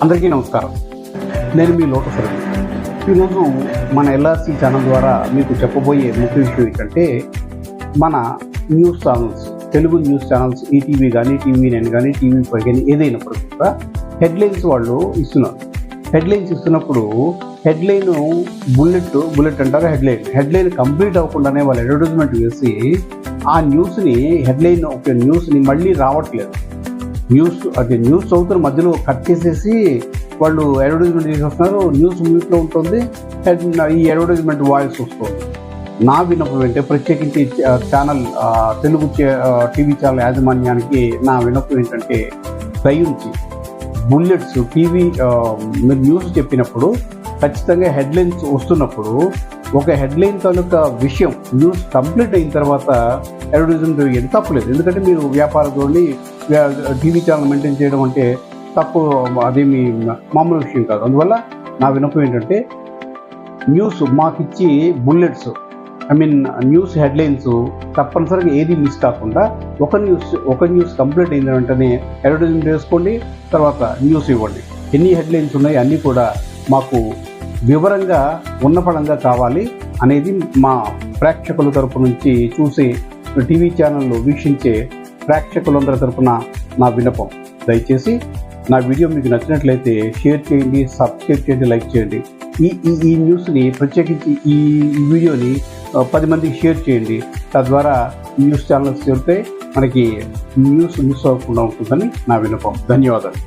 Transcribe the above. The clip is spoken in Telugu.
అందరికీ నమస్కారం. నేను మీ లోటస్ రవి. ఈరోజు మన ఎల్ఆర్సీ ఛానల్ ద్వారా మీకు చెప్పబోయే ముఖ్య విషయం ఏంటంటే, మన news channels, Telugu news channels ETV కానీ, టీవీ9 కానీ, టీవీ5 కానీ ఏదైనప్పుడు కూడా హెడ్లైన్స్ వాళ్ళు ఇస్తున్నారు. హెడ్లైన్స్ ఇస్తున్నప్పుడు హెడ్లైన్ బుల్లెట్ అంటారు. హెడ్లైన్ కంప్లీట్ అవ్వకుండానే వాళ్ళు అడ్వర్టైజ్మెంట్ వేసి ఆ న్యూస్ని మళ్ళీ రావట్లేదు. న్యూస్ చదువుతున్న మధ్యలో కట్ చేసేసి వాళ్ళు అడ్వర్టైజ్మెంట్ చేసేస్తున్నారు. న్యూస్ మ్యూట్లో ఉంటుంది, ఈ అడ్వర్టైజ్మెంట్ వాయిస్ వస్తుంది. నా విన్నపం ఏంటంటే, ప్రత్యేకించి ఛానల్ తెలుగు టీవీ ఛానల్ యాజమాన్యానికి నా విన్నపం ఏంటంటే, దయించి బుల్లెట్స్ మీరు న్యూస్ చెప్పినప్పుడు ఖచ్చితంగా హెడ్లైన్స్ వస్తున్నప్పుడు ఒక హెడ్లైన్ తాలూకా విషయం న్యూస్ కంప్లీట్ అయిన తర్వాత అడ్వర్టైజ్మెంట్ వేయడం తప్పులేదు. ఎందుకంటే మీరు వ్యాపారంలోని టీవీ ఛానల్ మెయింటైన్ చేయడం అంటే తప్పు, అదేమి మామూలు విషయం కాదు. అందువల్ల నా విన్నపం ఏంటంటే, న్యూస్ మాకిచ్చి బుల్లెట్స్ న్యూస్ హెడ్లైన్స్ తప్పనిసరిగా ఏది మిస్ కాకుండా ఒక న్యూస్ కంప్లీట్ అయిన వెంటనే అడ్వర్టైజ్మెంట్ వేసుకోండి, తర్వాత న్యూస్ ఇవ్వండి. ఎన్ని హెడ్లైన్స్ ఉన్నాయి అన్నీ కూడా మాకు వివరంగా ఉన్నపడంగా కావాలి అనేది మా ప్రేక్షకుల తరపు నుంచి చూసే టీవీ ఛానళ్ళు వీక్షించే ప్రేక్షకులందరి తరపున నా విన్నపం. దయచేసి నా వీడియో మీకు నచ్చినట్లయితే షేర్ చేయండి, సబ్స్క్రైబ్ చేయండి, లైక్ చేయండి. ఈ న్యూస్ని ప్రత్యేకించి ఈ వీడియోని 10 మందికి షేర్ చేయండి. తద్వారా న్యూస్ ఛానల్స్ చేరితే మనకి న్యూస్ మిస్ అవ్వకుండా ఉంటుందని నా విన్నపం. ధన్యవాదాలు.